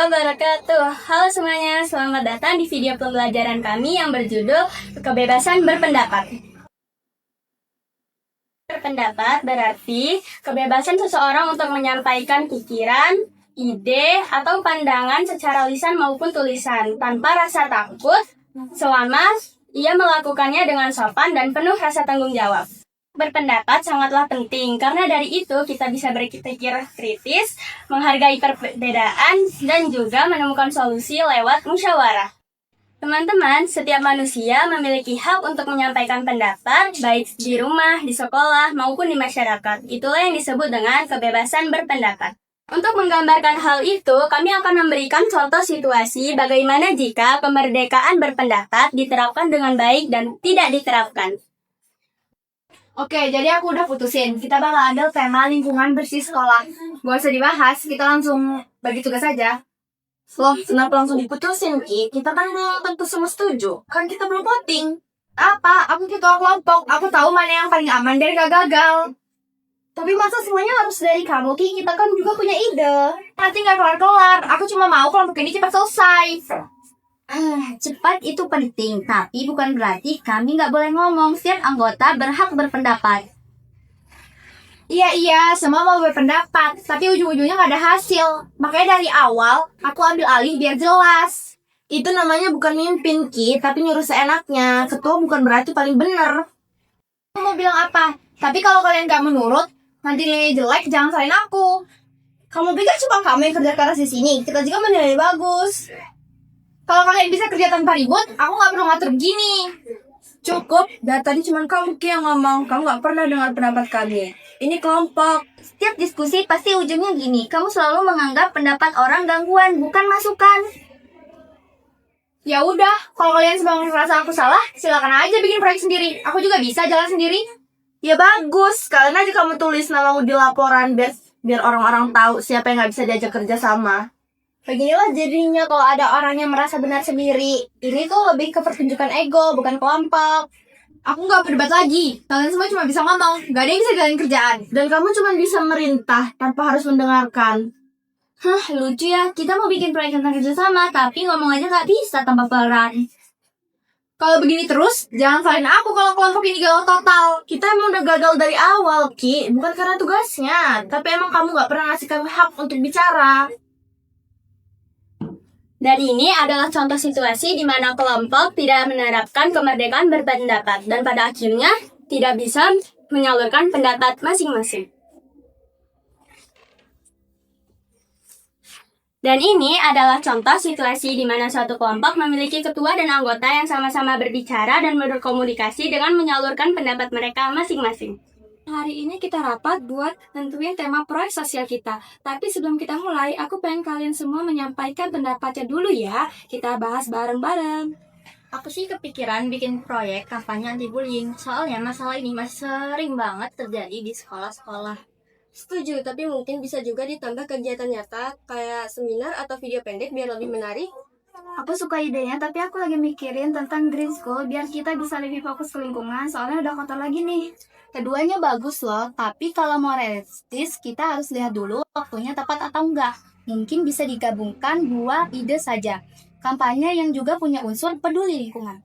wabarakatuh. Halo semuanya, selamat datang di video pembelajaran kami yang berjudul Kebebasan Berpendapat. Berpendapat berarti kebebasan seseorang untuk menyampaikan pikiran, ide, atau pandangan secara lisan maupun tulisan tanpa rasa takut selama ia melakukannya dengan sopan dan penuh rasa tanggung jawab. Berpendapat sangatlah penting karena dari itu kita bisa berpikir kritis, menghargai perbedaan, dan juga menemukan solusi lewat musyawarah. Teman-teman, setiap manusia memiliki hak untuk menyampaikan pendapat, baik di rumah, di sekolah, maupun di masyarakat. Itulah yang disebut dengan kebebasan berpendapat. Untuk menggambarkan hal itu, kami akan memberikan contoh situasi bagaimana jika kemerdekaan berpendapat diterapkan dengan baik dan tidak diterapkan. Oke, jadi aku udah putusin. Kita bakal ambil tema lingkungan bersih sekolah. Gak usah dibahas, kita langsung bagi tugas aja. Loh, kenapa langsung diputusin, Ki? Kita kan belum tentu semua setuju. Kan kita belum voting. Apa? Aku ketua kelompok. Aku tahu mana yang paling aman biar gak gagal. Tapi masa semuanya harus dari kamu, Ki? Kita kan juga punya ide. Nanti gak kelar-kelar. Aku cuma mau kelompok ini cepat selesai. Cepat itu penting, tapi bukan berarti kami nggak boleh ngomong. Setiap anggota berhak berpendapat. Iya, semua mau berpendapat. Tapi ujung-ujungnya gak ada hasil. Makanya dari awal, aku ambil alih biar jelas. Itu namanya bukan mimpin, Ki, tapi nyuruh seenaknya. Ketua bukan berarti paling bener. Aku mau bilang apa? Tapi kalau kalian gak menurut, nanti nilai jelek, jangan salahin aku. Kamu pikir cuma kamu yang kerja keras di sini? Kita juga menilai bagus. Kalau kalian bisa kerja tanpa ribut, aku gak perlu ngatur begini. Cukup, dari tadi cuma kamu, Ki, yang ngomong. Kamu gak pernah dengar pendapat kami. Ini kelompok. Setiap diskusi pasti ujungnya gini. Kamu selalu menganggap pendapat orang gangguan, bukan masukan. Ya udah, kalau kalian semua merasa aku salah, silakan aja bikin proyek sendiri. Aku juga bisa jalan sendiri. Ya bagus, kalian aja kamu tulis namamu di laporan biar orang-orang tahu siapa yang gak bisa diajak kerja sama. Beginilah jadinya kalau ada orang yang merasa benar sendiri. Ini tuh lebih ke pertunjukan ego, bukan kelompok. Aku gak berdebat lagi. Kalian semua cuma bisa ngomong, gak ada yang bisa jalanin kerjaan. Dan kamu cuma bisa merintah tanpa harus mendengarkan. Lucu ya. Kita mau bikin proyek tentang kerjasama, tapi ngomong aja nggak bisa tanpa peran. Kalau begini terus, jangan salahin aku kalau kelompok ini gagal total. Kita emang udah gagal dari awal, Ki. Bukan karena tugasnya, tapi emang kamu gak pernah ngasih kami hak untuk bicara. Dan ini adalah contoh situasi di mana kelompok tidak menerapkan kemerdekaan berpendapat dan pada akhirnya tidak bisa menyalurkan pendapat masing-masing. Dan ini adalah contoh situasi di mana suatu kelompok memiliki ketua dan anggota yang sama-sama berbicara dan berkomunikasi dengan menyalurkan pendapat mereka masing-masing. Hari ini kita rapat buat nentuin tema proyek sosial kita. Tapi sebelum kita mulai, aku pengen kalian semua menyampaikan pendapatnya dulu ya. Kita bahas bareng-bareng. Aku sih kepikiran bikin proyek kampanye anti-bullying. Soalnya masalah ini masih sering banget terjadi di sekolah-sekolah. Setuju, tapi mungkin bisa juga ditambah kegiatan nyata kayak seminar atau video pendek biar lebih menarik. Aku suka idenya, tapi aku lagi mikirin tentang green school biar kita bisa lebih fokus ke lingkungan. Soalnya udah kotor lagi nih. Keduanya bagus loh, tapi kalau mau realistis, kita harus lihat dulu waktunya tepat atau enggak. Mungkin bisa digabungkan dua ide saja. Kampanye yang juga punya unsur peduli lingkungan.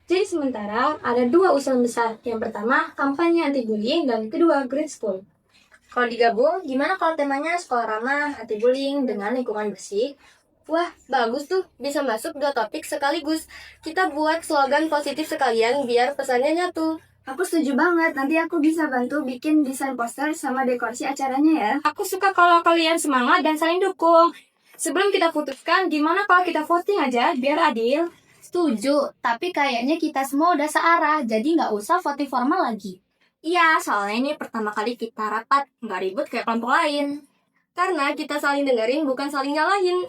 Jadi sementara ada dua usaha besar. Yang pertama, kampanye anti-bullying, dan kedua, green school. Kalau digabung, gimana kalau temanya sekolah ramah, anti-bullying dengan lingkungan bersih? Wah, bagus tuh. Bisa masuk dua topik sekaligus. Kita buat slogan positif sekalian biar pesannya nyatu. Aku setuju banget, nanti aku bisa bantu bikin desain poster sama dekorasi acaranya ya. Aku suka kalau kalian semangat dan saling dukung. Sebelum kita putuskan, gimana kalau kita voting aja biar adil? Setuju, tapi kayaknya kita semua udah searah, jadi nggak usah voting formal lagi. Iya, soalnya ini pertama kali kita rapat, nggak ribut kayak kelompok lain. Karena kita saling dengerin, bukan saling nyalahin.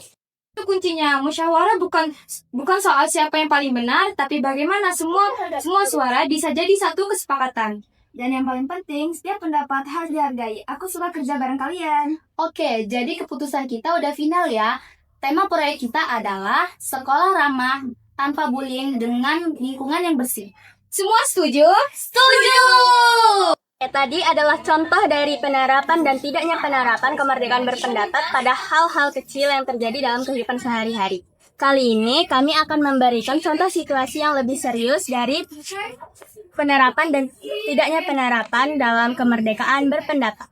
Itu kuncinya, musyawarah bukan soal siapa yang paling benar, tapi bagaimana semua suara bisa jadi satu kesepakatan. Dan yang paling penting, setiap pendapat harus dihargai. Aku suka kerja bareng kalian. Oke, jadi keputusan kita udah final ya. Tema proyek kita adalah sekolah ramah tanpa bullying dengan lingkungan yang bersih. Semua setuju? Setuju! Tadi adalah contoh dari penerapan dan tidaknya penerapan kemerdekaan berpendapat pada hal-hal kecil yang terjadi dalam kehidupan sehari-hari. Kali ini kami akan memberikan contoh situasi yang lebih serius dari penerapan dan tidaknya penerapan dalam kemerdekaan berpendapat.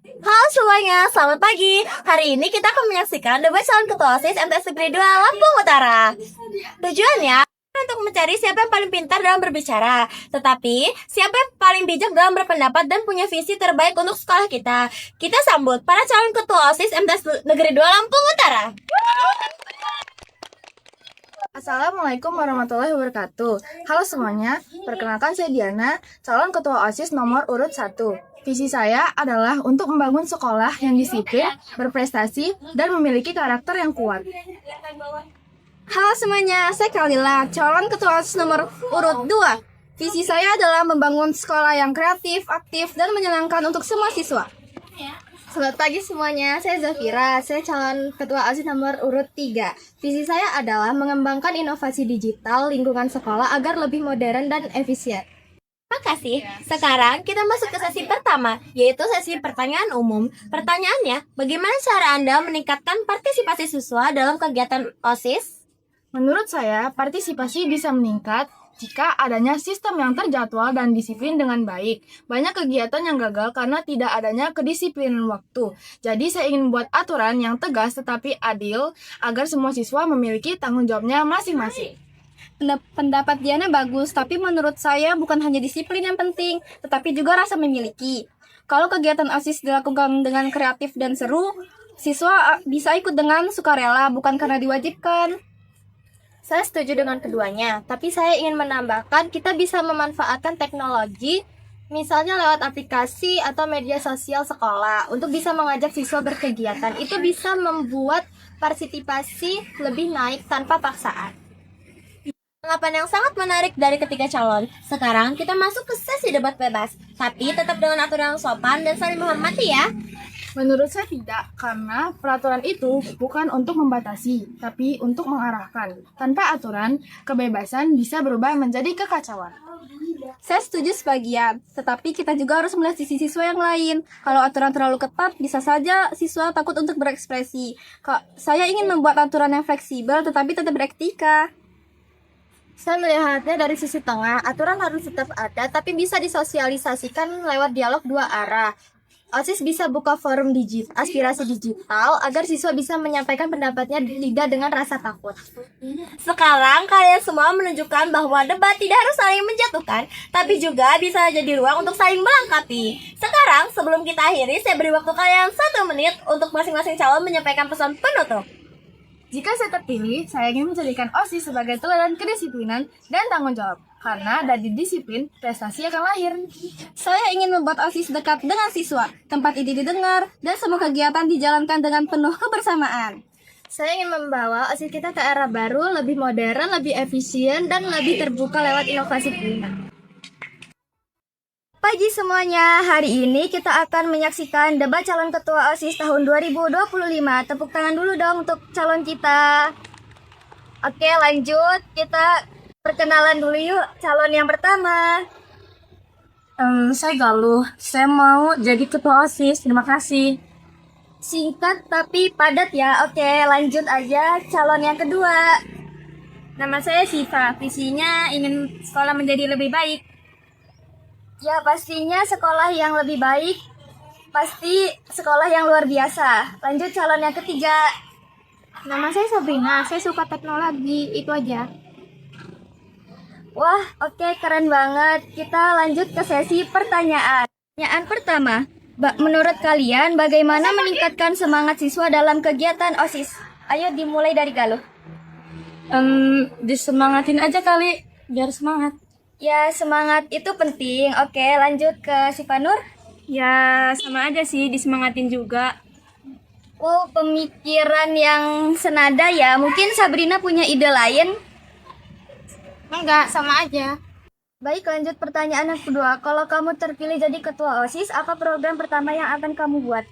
Halo semuanya, selamat pagi. Hari ini kita akan menyaksikan debat calon ketua OSIS MTS Negeri 2 Lampung Utara. Tujuannya untuk mencari siapa yang paling pintar dalam berbicara, tetapi siapa yang paling bijak dalam berpendapat dan punya visi terbaik untuk sekolah kita. Kita sambut para calon ketua OSIS MTS Negeri 2 Lampung Utara. Assalamualaikum warahmatullahi wabarakatuh. Halo semuanya, perkenalkan saya Diana, calon ketua OSIS nomor urut 1. Visi saya adalah untuk membangun sekolah yang disiplin, berprestasi, dan memiliki karakter yang kuat. Halo semuanya, saya Kalila, calon ketua OSIS nomor urut 2. Visi saya adalah membangun sekolah yang kreatif, aktif, dan menyenangkan untuk semua siswa. Selamat pagi semuanya, saya Zafira, saya calon ketua OSIS nomor urut 3. Visi saya adalah mengembangkan inovasi digital lingkungan sekolah agar lebih modern dan efisien. Terima kasih. Sekarang kita masuk ke sesi pertama, yaitu sesi pertanyaan umum. Pertanyaannya, bagaimana cara Anda meningkatkan partisipasi siswa dalam kegiatan OSIS? Menurut saya, partisipasi bisa meningkat jika adanya sistem yang terjadwal dan disiplin dengan baik. Banyak kegiatan yang gagal karena tidak adanya kedisiplinan waktu. Jadi saya ingin membuat aturan yang tegas tetapi adil agar semua siswa memiliki tanggung jawabnya masing-masing. Pendapat Diana bagus, tapi menurut saya bukan hanya disiplin yang penting, tetapi juga rasa memiliki. Kalau kegiatan OSIS dilakukan dengan kreatif dan seru, siswa bisa ikut dengan sukarela, bukan karena diwajibkan. Saya setuju dengan keduanya, tapi saya ingin menambahkan kita bisa memanfaatkan teknologi, misalnya lewat aplikasi atau media sosial sekolah, untuk bisa mengajak siswa berkegiatan. Itu bisa membuat partisipasi lebih naik tanpa paksaan. Tanggapan yang sangat menarik dari ketiga calon. Sekarang kita masuk ke sesi debat bebas, tapi tetap dengan aturan yang sopan dan saling menghormati ya. Menurut saya tidak, karena peraturan itu bukan untuk membatasi, tapi untuk mengarahkan. Tanpa aturan, kebebasan bisa berubah menjadi kekacauan. Saya setuju sebagian, tetapi kita juga harus melihat sisi siswa yang lain. Kalau aturan terlalu ketat, bisa saja siswa takut untuk berekspresi. Saya ingin membuat aturan yang fleksibel, tetapi tetap beretika. Saya melihatnya dari sisi tengah, aturan harus tetap ada, tapi bisa disosialisasikan lewat dialog dua arah. OSIS bisa buka forum aspirasi digital agar siswa bisa menyampaikan pendapatnya tidak dengan rasa takut. Sekarang kalian semua menunjukkan bahwa debat tidak harus saling menjatuhkan, tapi juga bisa jadi ruang untuk saling melengkapi. Sekarang sebelum kita akhiri, saya beri waktu kalian 1 menit untuk masing-masing calon menyampaikan pesan penutup. Jika saya terpilih, saya ingin menjadikan OSIS sebagai teladan kedisiplinan dan tanggung jawab. Karena dari disiplin, prestasi akan lahir. Saya ingin membuat OSIS dekat dengan siswa, tempat ide didengar, dan semua kegiatan dijalankan dengan penuh kebersamaan. Saya ingin membawa OSIS kita ke era baru, lebih modern, lebih efisien, dan lebih terbuka lewat inovasi pilihan. Pagi semuanya, hari ini kita akan menyaksikan debat calon ketua OSIS tahun 2025. Tepuk tangan dulu dong untuk calon kita. Oke, lanjut. Kita perkenalan dulu yuk, calon yang pertama. Saya Galuh, saya mau jadi ketua OSIS, terima kasih. Singkat tapi padat ya. Oke, lanjut aja calon yang kedua. Nama saya Siva, visinya ingin sekolah menjadi lebih baik. Ya, pastinya sekolah yang lebih baik. Pasti sekolah yang luar biasa. Lanjut calon yang ketiga. Nama saya Sabrina, saya suka teknologi, itu aja. Wah, oke, keren banget. Kita lanjut ke sesi pertanyaan. Pertanyaan pertama, menurut kalian bagaimana meningkatkan semangat siswa dalam kegiatan OSIS? Ayo dimulai dari Galuh. Disemangatin aja kali, biar semangat. Ya, semangat itu penting. Oke, lanjut ke Sivanur. Ya, sama aja sih, disemangatin juga. Wow, pemikiran yang senada ya. Mungkin Sabrina punya ide lain? Enggak, sama aja. Baik, lanjut pertanyaan yang kedua. Kalau kamu terpilih jadi ketua OSIS, apa program pertama yang akan kamu buat?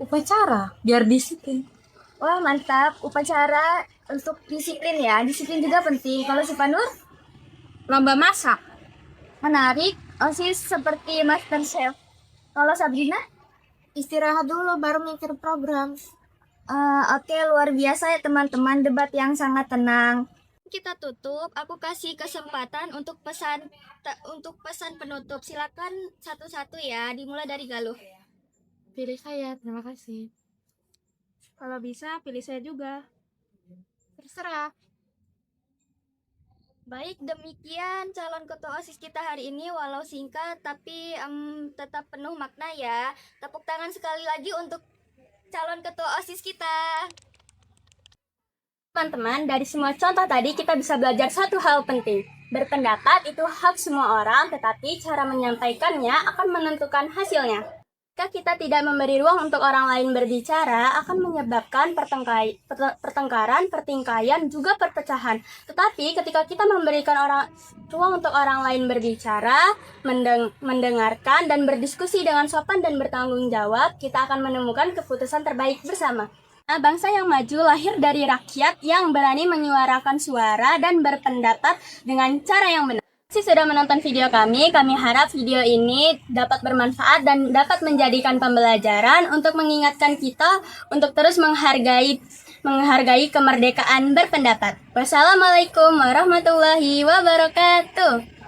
Upacara, biar disiplin. Wah, mantap. Upacara untuk disiplin ya. Disiplin juga penting. Kalau Sivanur? Lomba masak. Menarik, OSIS seperti MasterChef. Kalau Sabrina? Istirahat dulu baru mikir program. Oke, luar biasa ya teman-teman, debat yang sangat tenang. Kita tutup, aku kasih kesempatan untuk pesan penutup. Silakan satu-satu ya, dimulai dari Galuh. Pilih saya, terima kasih. Kalau bisa, pilih saya juga. Terserah. Baik, demikian calon ketua OSIS kita hari ini, walau singkat tapi tetap penuh makna ya. Tepuk tangan sekali lagi untuk calon ketua OSIS kita. Teman-teman, dari semua contoh tadi kita bisa belajar satu hal penting. Berpendapat itu hak semua orang, tetapi cara menyampaikannya akan menentukan hasilnya. Jika kita tidak memberi ruang untuk orang lain berbicara, akan menyebabkan pertengkaran, pertingkaian, juga perpecahan. Tetapi ketika kita memberikan ruang untuk orang lain berbicara, mendengarkan, dan berdiskusi dengan sopan dan bertanggung jawab, kita akan menemukan keputusan terbaik bersama. Nah, bangsa yang maju lahir dari rakyat yang berani menyuarakan suara dan berpendapat dengan cara yang benar. Terima kasih sudah menonton video kami harap video ini dapat bermanfaat dan dapat menjadikan pembelajaran untuk mengingatkan kita untuk terus menghargai kemerdekaan berpendapat. Wassalamualaikum warahmatullahi wabarakatuh.